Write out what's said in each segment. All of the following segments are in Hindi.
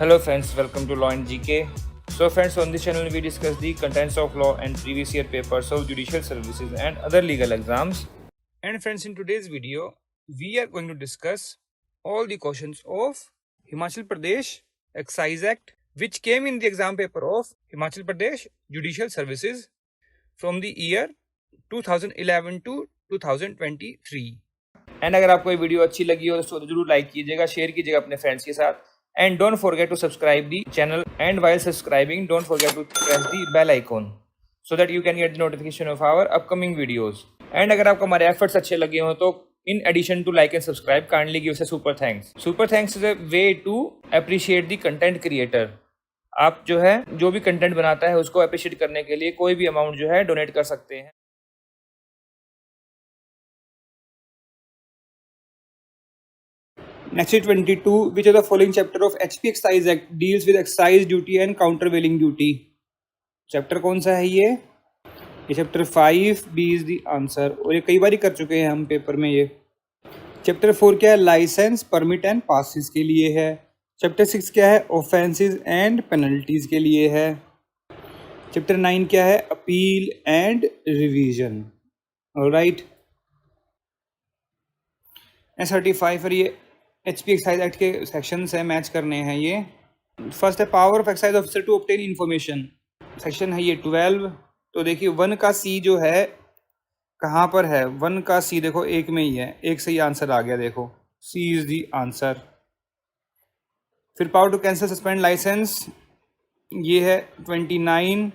Hello friends, welcome to Law and GK. So friends, on this channel we discuss the contents of law and previous year papers of judicial services and other legal exams. And friends, in today's video, we are going to discuss all the questions of Himachal Pradesh Excise Act, which came in the exam paper of Himachal Pradesh Judicial Services from the year 2011 to 2023. And अगर आपको ये वीडियो अच्छी लगी हो तो जरूर लाइक कीजिएगा, शेयर कीजिएगा अपने फ्रेंड्स के साथ, and don't forget to subscribe the channel, and while subscribing don't forget to press the bell icon so that you can get the notification of our upcoming videos. And अगर आपको हमारे एफर्ट्स अच्छे लगे हो तो in addition to like and subscribe kindly give us a super thanks. Super thanks is a way to appreciate the content creator. आप जो है जो भी कंटेंट बनाता है उसको अप्रिशिएट करने के लिए कोई भी अमाउंट जो है डोनेट कर सकते हैं। Next is 22. Which of the following chapter of HP Excise Act deals with excise duty and countervailing duty? Chapter कौन सा है ये chapter 5B is the answer, और ये कई बार कर चुके हैं हम पेपर में। ये चैप्टर 4 क्या है? लाइसेंस, परमिट एंड पासिस के लिए है। चैप्टर 6 क्या है? ऑफेंसेस एंड पेनल्टीज के लिए है। चैप्टर 9 क्या है? Appeal and revision. ऑलराइट, 35 पर ये HP एक्साइज एक्ट के सेक्शन है, मैच करने हैं ये। फर्स्ट है power of excise officer to obtain information, section है ये 12। तो देखिए 1 का C जो है कहाँ पर है? 1 का C देखो एक में ही है, एक सही आंसर आ गया, देखो C इज द आंसर। फिर power to cancel suspend licence ये है 29।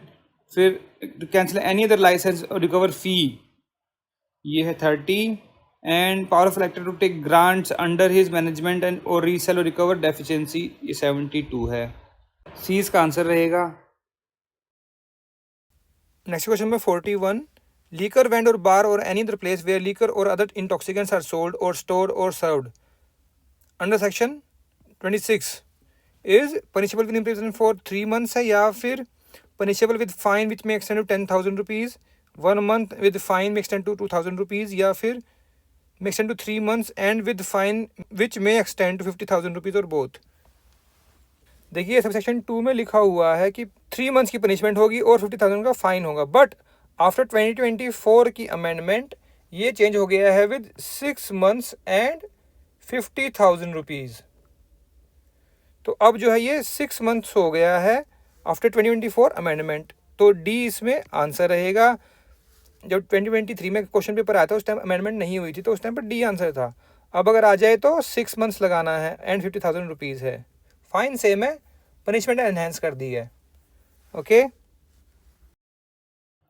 फिर कैंसिल एनी अदर लाइसेंस और रिकवर फी ये है 30। And power of collector to take grants under his management and और रीसेल और रिकवर डेफिशिएंसी ये 72 है। सी इसका आंसर रहेगा। नेक्स्ट क्वेश्चन में 41, liquor van't or bar or any other place where liquor or other intoxicants are sold or stored और served under section 26 is punishable with imprisonment for 3 months है, या फिर punishable with fine which may extend to 10,000 rupees, 1 month with fine may extend to 2,000 rupees, या फिर may extend to 3 months and with fine which may extend to 50,000 rupees और बोथ। देखिए सब सेक्शन 2 में लिखा हुआ है कि 3 months की पनिशमेंट होगी और 50,000 का फाइन होगा, बट आफ्टर 2024 की अमेंडमेंट ये चेंज हो गया है विद 6 months एंड 50,000 रुपीज़। तो अब जो है ये 6 months हो गया है आफ्टर 2024 अमेंडमेंट, तो डी इसमें आंसर रहेगा। जब 2023 में क्वेश्चन पेपर आया था उस टाइम अमेंडमेंट नहीं हुई थी, तो उस टाइम पर डी आंसर था। अब अगर आ जाए तो 6 months लगाना है एंड 50,000 रुपीज़ है। फाइन सेम है, पनिशमेंट एनहेंस कर दी है। Okay,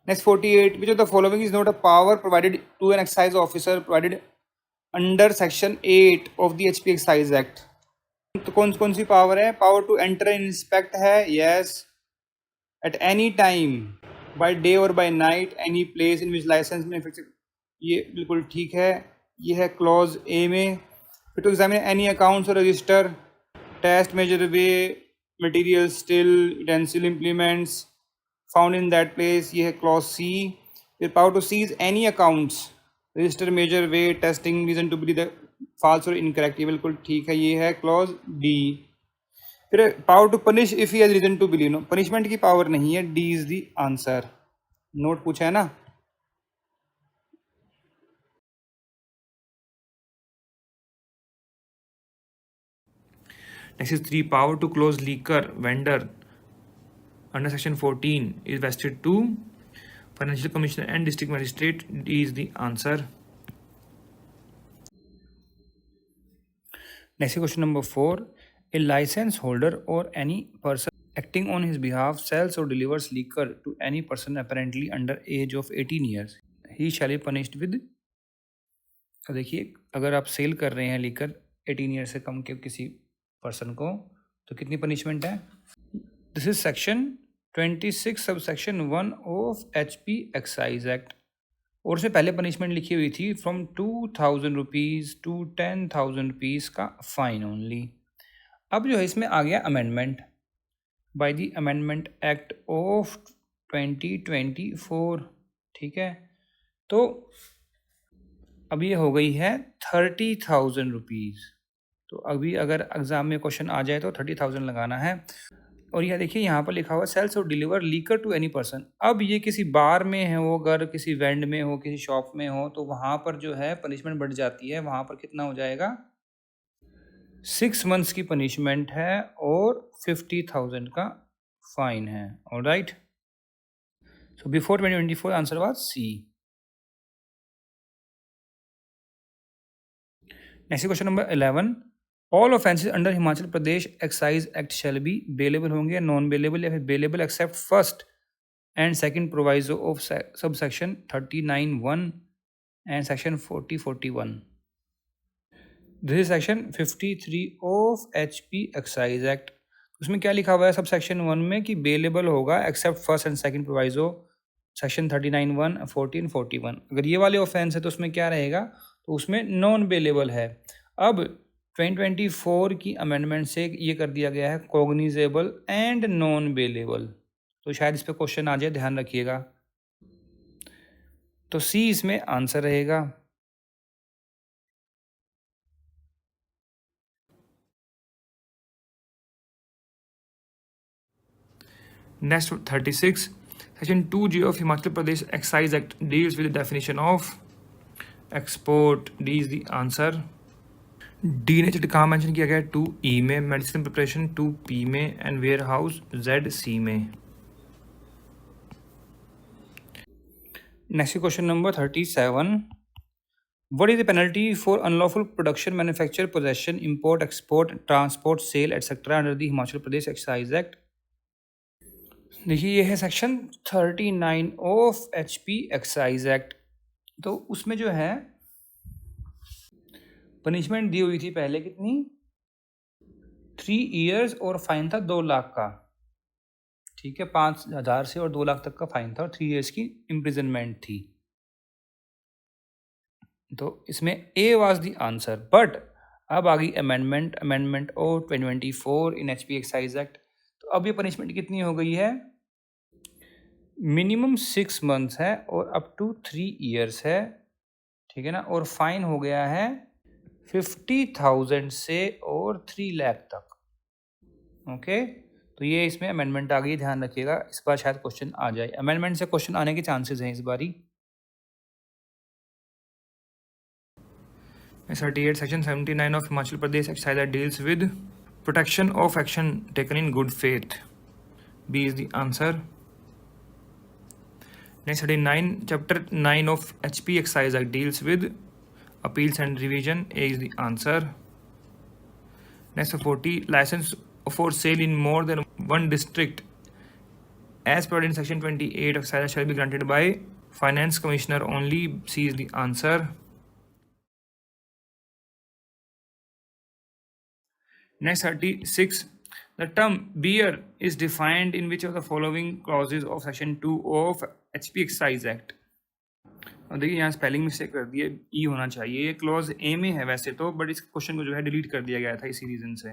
next 48, which of the following is not a power provided to an excise officer provided under section 8 of the HP excise act. तो कौन कौन सी पावर है? Power to enter and inspect है, yes, at any time by day और by night any place in which licence में फिक्स, ये बिल्कुल ठीक है, ये है क्लॉज ए में। फिर to examine any accounts or register, test measure weigh material still utensil implements found in that place, ये है क्लॉज सी। फिर power to seize any accounts register measure weigh testing reason to be the false or incorrect, ये बिल्कुल ठीक है, ये है क्लॉज डी। फिर power to punish if he has reason to believe, no punishment की पावर नहीं है, D is the answer. Note पूछा है ना। Next is 3, power to close liquor vendor under section 14 is vested to financial commissioner and district magistrate, D is the answer. Next question number 4, a license holder or any person acting on his behalf sells or delivers liquor to any person apparently under age of 18 years, he shall be punished with। तो देखिए अगर आप सेल कर रहे हैं लीकर 18 ईयर से कम के किसी पर्सन को तो कितनी पनिशमेंट है? This is section 26 sub section 1 of HP excise act, और उसमें पहले पनिशमेंट लिखी हुई थी फ्रॉम 2,000 रुपीज़ टू 10,000 रुपीज़ का फाइन ओनली। अब जो है इसमें आ गया amendment by the amendment act of 2024, ठीक है। तो अब ये हो गई है 30,000 रुपीज़। तो अभी अगर एग्ज़ाम में क्वेश्चन आ जाए तो 30,000 लगाना है। और यह देखिए यहाँ पर लिखा हुआ sales or deliver liquor to any person. अब ये किसी बार में है, वो अगर किसी वेंड में हो, किसी शॉप में हो, तो वहाँ पर जो है पनिशमेंट बढ़ जाती है। वहाँ पर कितना हो जाएगा, 6 मंथ्स की पनिशमेंट है और 50,000 का फाइन है। Alright, so before 2024 answer was C. Next question number 11, all offences under Himachal Pradesh excise act shall be bailable होंगे या नॉन बेलेबल या फिर bailable except first and second proviso of sub section 39(1) and section 40(41). This is section 53 of HP excise act. उसमें क्या लिखा हुआ है सब सेक्शन 1 में कि बेलेबल होगा accept first and second proviso section 39(1), 40 and 41। अगर ये वाले ऑफेंस है तो उसमें क्या रहेगा, तो उसमें नॉन बेलेबल है। अब 2024 की अमेंडमेंट से ये कर दिया गया है कॉग्निजेबल एंड नॉन बेलेबल। तो शायद इस पे क्वेश्चन आ जाए, ध्यान रखिएगा। तो सी इसमें आंसर रहेगा। Next 36, section 2G of Himachal Pradesh excise act deals with the definition of export. D is the answer. D ने कहाँ मेंशन किया गया है, 2E में, मेडिसिन प्रिपरेशन 2P में एंड वेयर हाउस ZC में। Next question number 37, what is the penalty for unlawful production, manufacture, possession, import, export, transport, sale etcetera under the Himachal Pradesh excise act. देखिए ये है section 39 of HP excise act. तो उसमें जो है पनिशमेंट दी हुई थी पहले कितनी, 3 ईयर्स और फाइन था 2 लाख का। ठीक है, 5,000 से और 2 लाख तक का फाइन था और 3 ईयर्स की इम्प्रिजनमेंट थी। तो इसमें ए वाज द आंसर। बट अब आ गई अमेंडमेंट और 2024 इन HP एक्साइज एक्ट। तो अब ये पनिशमेंट कितनी हो गई है, मिनिमम 6 मंथ्स है और अप टू 3 ईयर्स है। ठीक है ना, और फाइन हो गया है 50,000 से और 3 लाख तक। ओके, तो ये इसमें अमेंडमेंट आ गई, ध्यान रखिएगा। इस बार शायद क्वेश्चन आ जाए, अमेंडमेंट से क्वेश्चन आने के चांसेस हैं इस बारी। 38, section 79 of Himachal Pradesh excise act deals with protection of action taken in good faith. B is the answer. Next 39, chapter 9 of HP excise act deals with appeals and revision. A is the answer. Next 40, license for sale in more than one district as per in section 28 of SILA shall be granted by finance commissioner only. C is the answer. Next 36, the term beer is defined in which of the following clauses of section 2 of HP excise act. और देखिए यहाँ स्पेलिंग मिस्टेक कर दी है, ई होना चाहिए, ये क्लॉज ए में है वैसे तो, बट इस क्वेश्चन को जो है डिलीट कर दिया गया था इसी रीजन से।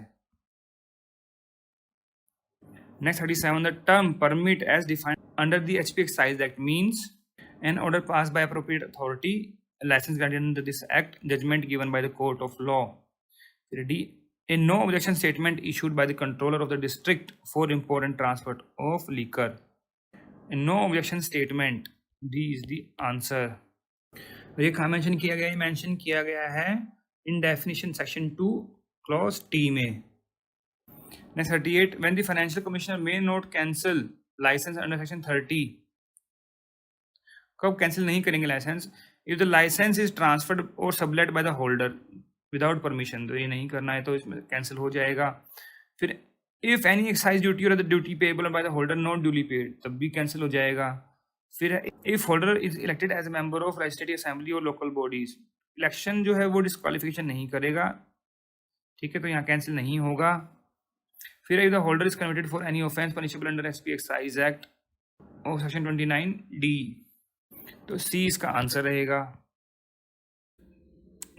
Next 37, the term permit as defined under the HP excise act means an order pass by appropriate authority, licence granted under this act, judgement given by the court of law. D, a no objection statement issued by the controller of the district for import and transport of liquor. A no objection statement, D is the answer. ये कहाँ मेंशन किया गया है, मेंशन किया गया है इन डेफिनेशन सेक्शन 2 क्लॉज T में। Next 38, when the financial commissioner may not cancel license under section 30, कब कैंसिल नहीं करेंगे licence, if the license is transferred or sublet by the holder without permission, तो ये नहीं करना है तो इसमें कैंसिल हो जाएगा। फिर if any excise duty or duty payable by the holder not duly paid, तब भी कैंसिल हो जाएगा। फिर if holder is elected as a member of legislative assembly or local bodies, election जो है वो डिस्क्वालिफिकेशन नहीं करेगा। ठीक है, तो यहाँ कैंसिल नहीं होगा। फिर if the holder is convicted for any offence punishable under HP excise act और सेक्शन 29D, तो सी इसका आंसर रहेगा।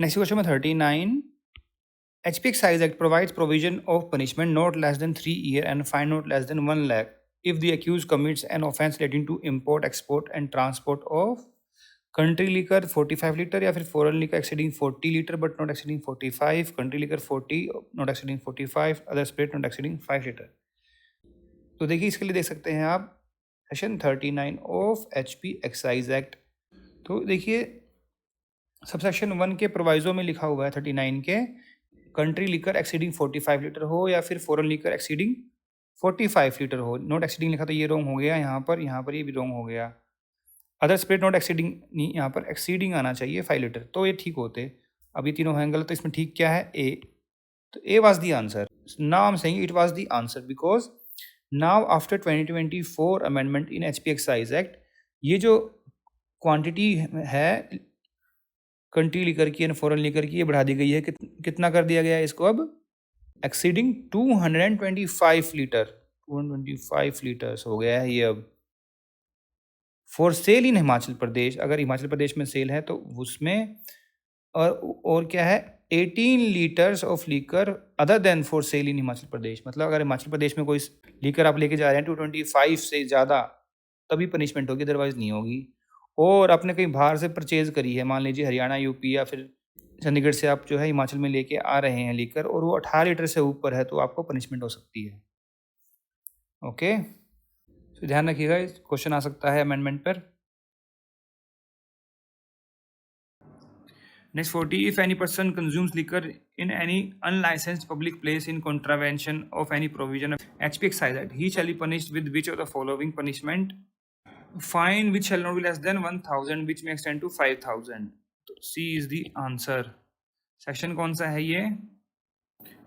Next question number 39. HP Excise Act provides provision of punishment not less than 3 years and fine not less than 1 lakh if the accused commits an offence relating to import, export and transport of country liquor 45 litre या फिर foreign liquor exceeding 40 litre but not exceeding 45, country liquor 40 not exceeding 45, other spirit not exceeding 5 litre. तो देखिए इसके लिए देख सकते हैं आप section 39 of HP excise act. तो देखिए सबसेक्शन 1 के प्रोवाइजो में लिखा हुआ है 39 के, कंट्री लीकर एक्सीडिंग 45 लीटर हो या फिर फॉरेन लीकर एक्सीडिंग 45 लीटर हो। नॉट एक्सीडिंग लिखा तो ये रॉन्ग हो गया यहाँ पर ये भी रॉन्ग हो गया। अदर स्पिरिट नॉट एक्सीडिंग नहीं, यहाँ पर एक्सीडिंग आना चाहिए 5 लीटर, तो ये ठीक होते। अब ये तीनों हैं गलत, तो इसमें ठीक क्या है? ए। तो ए was the answer. Now I am saying it was the answer because now after 2024 amendment in HP excise act, ये जो क्वांटिटी है कंट्री लीकर की एंड फॉरेन लीकर की, ये बढ़ा दी गई है। कितना कर दिया गया है इसको अब? एक्सीडिंग 225 लीटर, 225 लीटर्स हो गया है ये अब। फॉर सेल इन हिमाचल प्रदेश, अगर हिमाचल प्रदेश में सेल है तो उसमें, और क्या है, 18 litres of liquor other than for sale in Himachal Pradesh. मतलब अगर हिमाचल प्रदेश में कोई लीकर आप लेके जा रहे हैं 225 से ज़्यादा, तभी पनिशमेंट होगी, अदरवाइज नहीं होगी। और आपने कहीं बाहर से परचेज करी है, मान लीजिए हरियाणा, यूपी या फिर चंडीगढ़ से आप जो है हिमाचल में लेके आ रहे हैं लीकर, और वो 18 लीटर से ऊपर है, तो आपको पनिशमेंट हो सकती है। ओके, तो ध्यान रखिएगा, क्वेश्चन आ सकता है अमेंडमेंट पर। Next 40, if any person consumes liquor in any unlicensed public place in contravention of any provision of HP Excise Act, he shall be punished with which of the following punishment? Fine which shall not be less than 1000, which may extend to 5000. तो C is the answer. Section कौन सा है ये?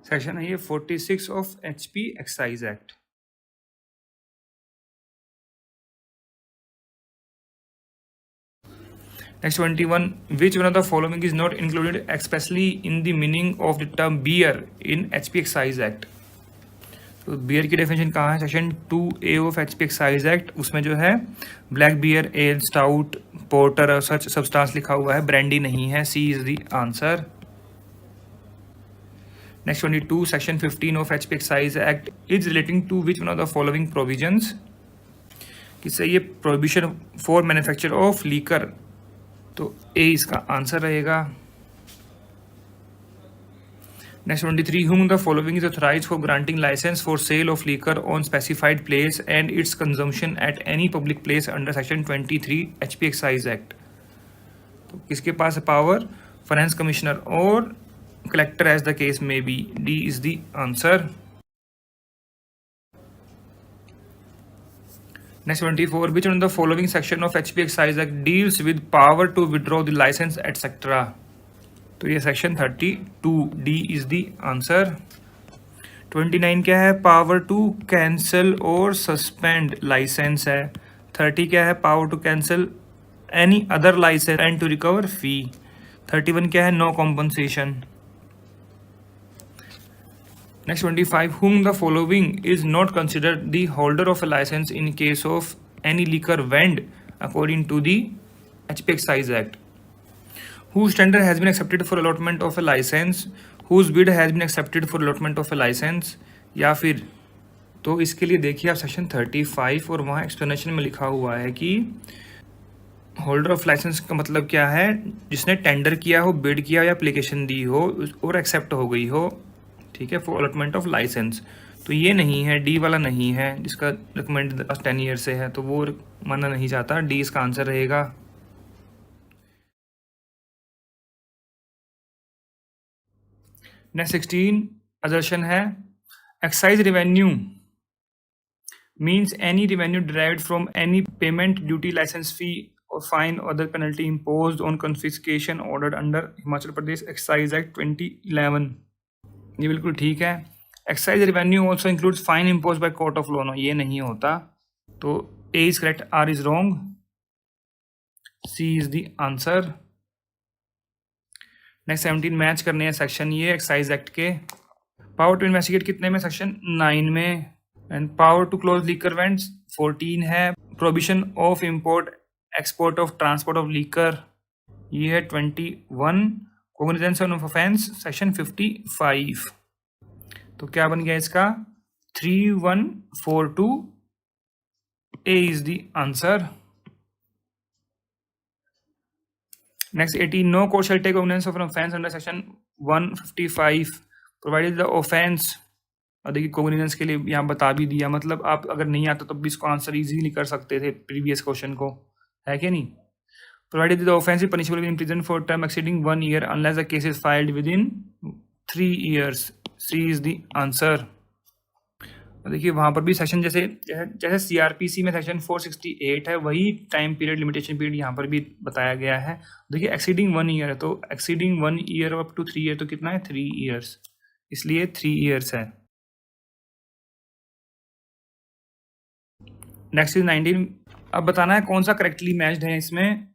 सेक्शन है ये 46 of HP Excise Act. Next 21, which one of the following is not included expressly in the meaning of the term beer in HP Excise Act? तो बियर की डेफिनेशन कहाँ है? Section 2A of HP Excise Act, उसमें जो है black bear, L, stout, porter और सच सब्सटेंस लिखा हुआ है, ब्रांडी नहीं है। C is the answer. Next 22, section 15 of HP Excise Act is relating to which one of the following provisions? किससे ये prohibition for manufacture of liquor, तो ए इसका आंसर रहेगा। Next 23, whom the following is authorized for granting license for sale of liquor on specified place and its consumption at any public place under section 23 HP Excise Act? तो किसके पास है power? Finance commissioner or collector as the case may be. D is the answer. Next 24, which one of the following section of HP Excise Act deals with power to withdraw the license etc? तो ये section 32, D is the answer. 29 क्या है? पावर टू कैंसिल और सस्पेंड लाइसेंस है। 30 क्या है? Power to cancel any other licence and to recover fee. 31 क्या है? No compensation. Next 25, whom the following is not considered the holder of a license in case of any liquor vend according to the HP Excise Act? Whose tender has been accepted for allotment of a license, whose bid has been accepted for allotment of a license, या फिर, तो इसके लिए देखिए आप सेक्शन 35 और वहाँ एक्सप्लेनेशन में लिखा हुआ है कि होल्डर ऑफ लाइसेंस का मतलब क्या है? जिसने टेंडर किया हो, बिड किया या एप्लीकेशन दी हो और एक्सेप्ट हो गई हो, ठीक है, फॉर अलॉटमेंट ऑफ लाइसेंस। तो ये नहीं है, डी वाला नहीं है, जिसका रिकमेंड 10 ईयर से है, तो वो माना नहीं जाता। डी इसका आंसर रहेगा। नेक्स्ट 16 असर्शन है, excise revenue means any revenue derived from any payment, duty, licence fee और फाइन और other penalty imposed on confiscation ordered under Himachal Pradesh excise act 2011। ये बिल्कुल ठीक है। Excise revenue also includes fine impose by court of law, ये नहीं होता। तो A is correct, R is wrong, C is the answer. Next 17 match करने हैं सेक्शन ये एक्साइज एक्ट के। पावर टू इन्वेस्टिगेट कितने में? सेक्शन 9 में। And power to close liquor vends 14 है। Prohibition of import, export of, transport of liquor, ये है 21। Cognizance of offence section 55। तो क्या बन गया इसका? 3142, A is the answer. Next 18, no court shall take cognizance of an offence under section 155 provided the offence. और देखिए कॉग्निजेंस के लिए यहाँ बता भी दिया, मतलब आप अगर नहीं आता तो भी इसको आंसर इजीली कर सकते थे प्रीवियस क्वेश्चन को, है कि नहीं। Provided the offence is punishable in prison for term exceeding 1 year unless the case is filed within 3 years। C is the answer. देखिए वहाँ पर भी सेक्शन जैसे जैसे सीआरपीसी में सेक्शन 468 है, वही टाइम पीरियड लिमिटेशन पीरियड यहाँ पर भी बताया गया है। देखिए एक्सीडिंग 1 year है, तो exceeding 1 year up to 3 year तो कितना है 3 years, इसलिए 3 years है। नेक्स्ट इज 19, अब बताना है कौन सा करेक्टली मैच्ड है इसमें।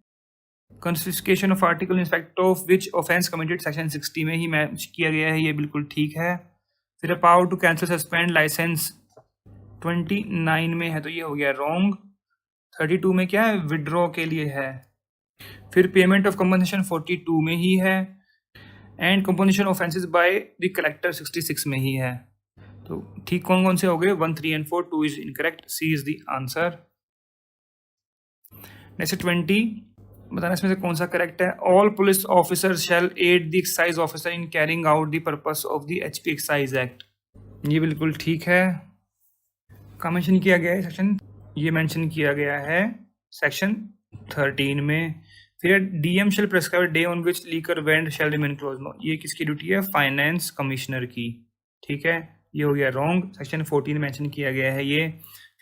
Confiscation of article in respect of which offence committed section 60 में ही मैच किया गया है, ये बिल्कुल ठीक है। फिर power to cancel suspend licence 29 में है, तो ये हो गया रॉन्ग। 32 में क्या है, विड्रॉ के लिए है। फिर पेमेंट ऑफ कंपनसेशन 42 में ही है, and compensation offences by the collector 66 में ही है। तो ठीक कौन कौन से हो गए, 1, 3 and 4, 2 is incorrect, C is the answer. Next 20, बताना इसमें से कौन सा करेक्ट है। All police officers shall aid the excise officer in carrying out the purpose of the HP excise act, ये बिल्कुल ठीक है। कहाँ मेंशन किया गया है सेक्शन, ये मेंशन किया गया है सेक्शन 13 में। फिर DM shall prescribe day on which liquor vend shall remain close, ये किसकी ड्यूटी है, फाइनेंस कमिश्नर की, ठीक है, ये हो गया रॉन्ग। सेक्शन 14 मेंशन किया गया है ये।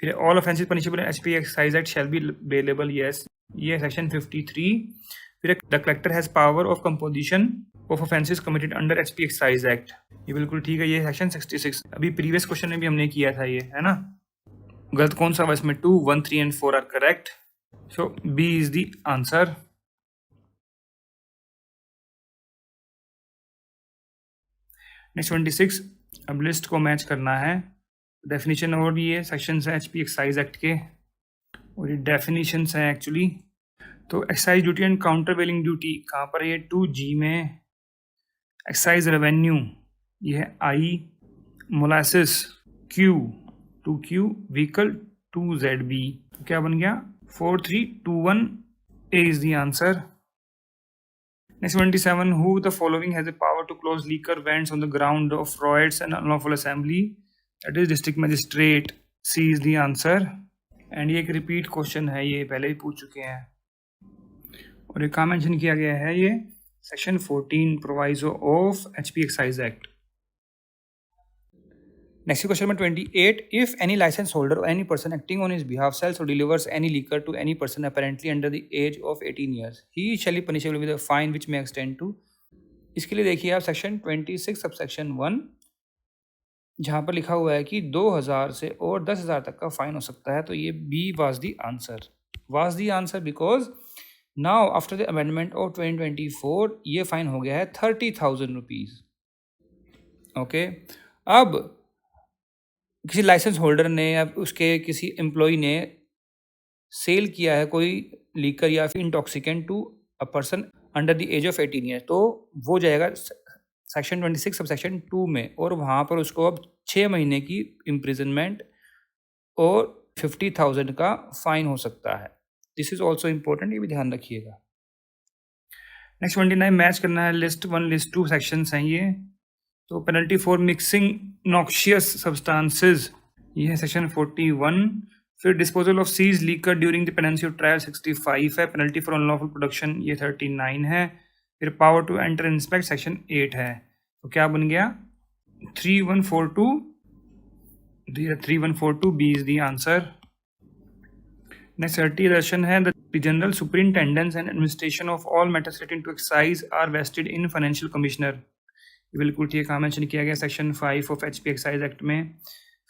फिर all offences punishable in HP excise act shall be available, yes, ये सेक्शन 53। फिर the collector has power of composition of offences committed under HP excise act, ये बिल्कुल ठीक है, ये सेक्शन 66। अभी प्रीवियस क्वेश्चन में भी हमने किया था ये, है ना। गलत कौन सा हुआ इसमें, 2, 1, 3 and 4 are correct, so B is the answer. Next 26, अब लिस्ट को मैच करना है। डेफिनेशन और ये सेक्शंस हैं एचपी एक्साइज एक्ट के, और ये डेफिनेशंस हैं एक्चुअली। तो excise duty and countervailing duty कहाँ पर है, ये 2G में। एक्साइज रेवेन्यू ये है I, molasses Q, 2Q, vehicle 2ZB, तो क्या बन गया 4321, A is the answer. Next 27, who the following has the power to close liquor vents on the ground of riots and unlawful assembly, that is district magistrate, C is the answer. And ये एक रिपीट क्वेश्चन है, ये पहले ही पूछ चुके हैं, और ये कहाँ मेंशन किया गया है, ये section 14 proviso of HP excise act. Next question number 28, if any licence holder और any person acting on his behalf sells और delivers any liquor to any person apparently under the age of 18 years, he shall be punishable with a fine which may extend to. इसके लिए देखिए आप सेक्शन 26 सबसेक्शन 1, जहाँ पर लिखा हुआ है कि 2000 से और 10,000 तक का फाइन हो सकता है, तो ये B was the answer, was the answer, because now after the amendment of 2024 ये फाइन हो गया है 30,000 रुपीज़। ओके, अब किसी लाइसेंस होल्डर ने या उसके किसी एम्प्लॉय ने सेल किया है कोई लीकर या फिर intoxicant to a person under the age of 18 years, तो वो जाएगा सेक्शन 26 सब सेक्शन 2 में, और वहाँ पर उसको अब 6 महीने की इम्प्रिजनमेंट और 50,000 का फाइन हो सकता है। दिस इज ऑल्सो इम्पोर्टेंट, ये भी ध्यान रखिएगा। नेक्स्ट 29, मैच करना है लिस्ट 1 लिस्ट 2 सेक्शंस हैं ये। तो penalty for mixing noxious substances, ये है सेक्शन 41। फिर disposal of seize liquor during the penalty of trial 65 है। पेनल्टी फॉर अनलॉफुल प्रोडक्शन ये 39 है। फिर power to enter inspect section 8 है। तो क्या बन गया 3142, 3142 B is the answer. Next 30 दर्शन है, the general superintendence and administration of all matters relating to excise are vested in financial commissioner, बिल्कुल ठीक है, मेंशन किया गया section 5 of HP excise act में।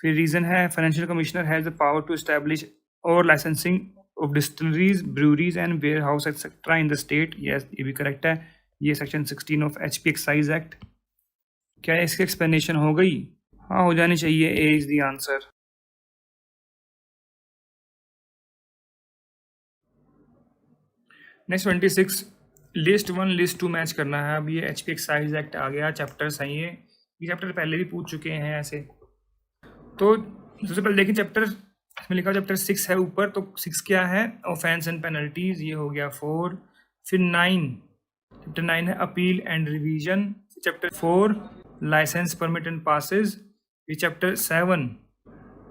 फिर रीजन है financial commissioner has the power to establish और licensing of distilleries, breweries and warehouse etcetera in the state, yes ये भी करेक्ट है, ये section 16 of HP excise act. क्या इसकी एक्सप्लेनेशन हो गई, हाँ हो जानी चाहिए, A is the answer. Next 26, list 1 list 2 match करना है। अब ये एचपी एक्साइज एक्ट आ गया, चैप्टर्स हैं ये चैप्टर पहले भी पूछ चुके हैं ऐसे। तो सबसे पहले देखिए चैप्टर इसमें लिखा चैप्टर 6 है ऊपर, तो 6 क्या है, ऑफेंस एंड पेनल्टीज, ये हो गया 4। फिर 9 चैप्टर 9 है appeal and revision, chapter 4 licence permit and passes, ये चैप्टर 7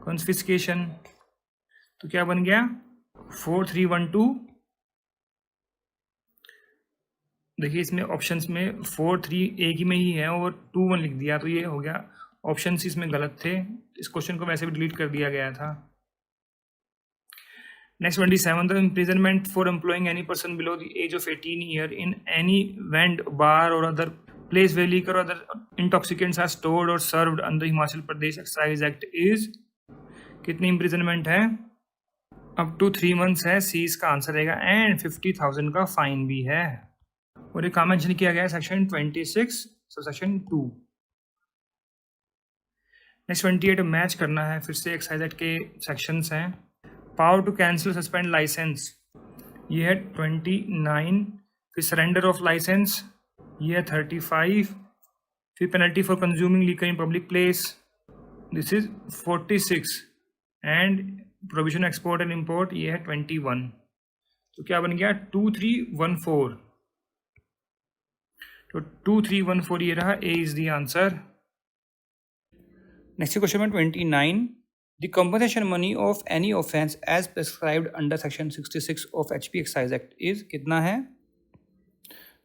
कॉन्फिस्केशन। तो क्या बन गया 4312। देखिए इसमें ऑप्शंस में 4 3 एक ही में ही है और 2 1 लिख दिया, तो ये हो गया ऑप्शन इसमें गलत थे। इस क्वेश्चन को वैसे भी डिलीट कर दिया गया था। Next 27, the imprisonment for employing any person below the age of 18 year in any vend bar और अदर प्लेस वेयर लिकर और अदर इंटॉक्सिकेंट्स आर स्टोर्ड और served under Himachal Pradesh excise act is. कितनी इम्प्रिजनमेंट है? अप टू 3 months है, सी इसका आंसर रहेगा, एंड 50,000 का फाइन भी है। और ये काम मेंशन किया गया है सेक्शन 26 सेक्शन 2। नेक्स्ट 28 मैच करना है, फिर से एक्साइज एक्ट के सेक्शंस हैं। Power to cancel suspend licence, ये है 29। फिर सरेंडर ऑफ लाइसेंस, ये है 35। फिर penalty for consuming liquor in public place, this is 46। And provision export and import, ये है 21। तो क्या बन गया 2314। तो 2314 ये रहा, A is the answer. Next question में 29, the compensation money of any offence as prescribed under section 66 of HP excise act is. कितना है?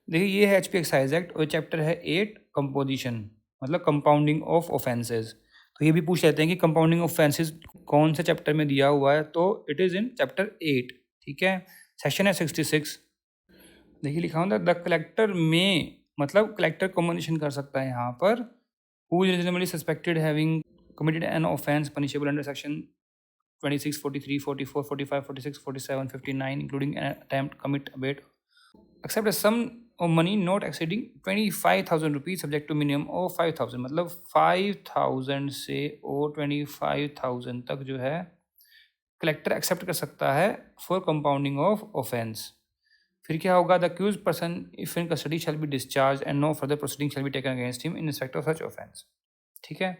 देखिए ये है एचपी एक्साइज एक्ट और चैप्टर है 8 कंपोजिशन, मतलब कंपाउंडिंग ऑफ ऑफेंसेज। तो ये भी पूछ लेते हैं कि कंपाउंडिंग ऑफेंसेज कौन से चैप्टर में दिया हुआ है, तो इट इज़ इन चैप्टर 8। ठीक है, सेक्शन है 66। देखिए लिखा होता है द कलेक्टर में, मतलब कलेक्टर कंपोजिशन कर सकता है यहाँ पर, who is reasonably suspected having committed an offense punishable under section 26, 43, 44, 45, 46, 47, 59, including an attempt commit abate, except a sum of money not exceeding 25,000 rupees subject to minimum of 5,000। मतलब 5,000 से और 25,000 तक जो है कलेक्टर एक्सेप्ट कर सकता है फॉर कंपाउंडिंग ऑफ ऑफेंस। फिर क्या होगा? The accused person if in custody shall be discharge and no further proceeding shall be taken against him in respect of such offence. ठीक है,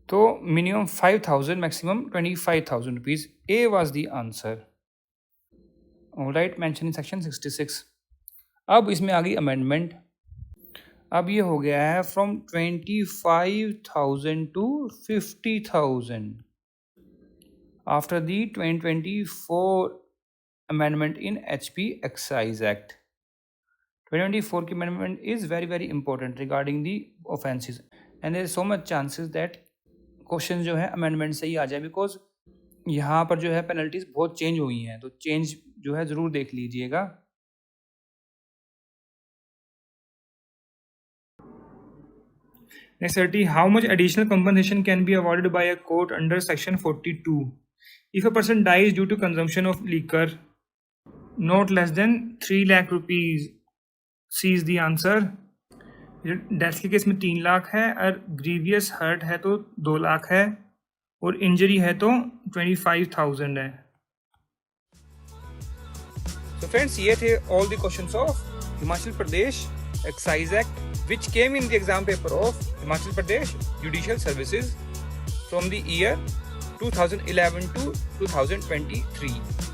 तो minimum 5,000, maximum 25,000 rupees. A was the answer. Alright, mention in section 66। अब इसमें आ गई अमेंडमेंट। अब ये हो गया है from 25,000 to 50,000 after the 2024 amendment in HP excise act. 2024 की amendment is very very important regarding the offences, and there is so much chances that question जो है अमेंडमेंट से ही आ जाए, बिकॉज यहाँ पर जो है पेनल्टीज बहुत चेंज हुई हैं, तो चेंज जो है ज़रूर देख लीजिएगा। Next 30, how much additional compensation can be awarded by a court under section 42 if a person dies due to consumption of liquor not less than 3 lakh rupees. C is the answer. Death के केस में 3 लाख है, और ग्रीवियस हर्ट है तो 2 लाख है, और इंजरी है तो 25,000 है। तो फ्रेंड्स, ये थे all the questions of Himachal Pradesh excise act which came in the exam paper of Himachal Pradesh judicial services from the year 2011 to 2023।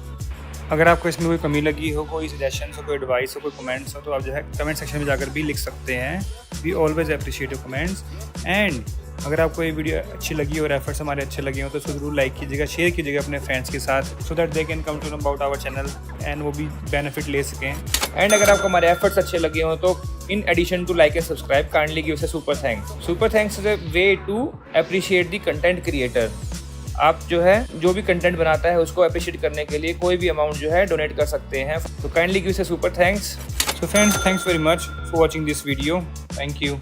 अगर आपको इसमें कोई कमी लगी हो, कोई सजेशन हो, कोई एडवाइस हो, कोई कमेंट्स हो, तो आप जो है कमेंट सेक्शन में जाकर भी लिख सकते हैं। We always appreciate your comments. And अगर आपको ये वीडियो अच्छी लगी और एफर्ट्स हमारे अच्छे लगे हो तो उसको जरूर लाइक कीजिएगा, शेयर कीजिएगा अपने फ्रेंड्स के साथ, so that they can come to know about our channel and वो भी बेनिफिट ले सकें। एंड अगर आपको हमारे एफर्ट्स अच्छे लगे हो तो in addition to like and subscribe kindly give us a super thanks. Super thanks is a way to appreciate the content creator. आप जो है जो भी कंटेंट बनाता है उसको अप्रिशिएट करने के लिए कोई भी अमाउंट जो है डोनेट कर सकते हैं, तो kindly give us a super thanks. So friends, thanks very much for watching this video. Thank you.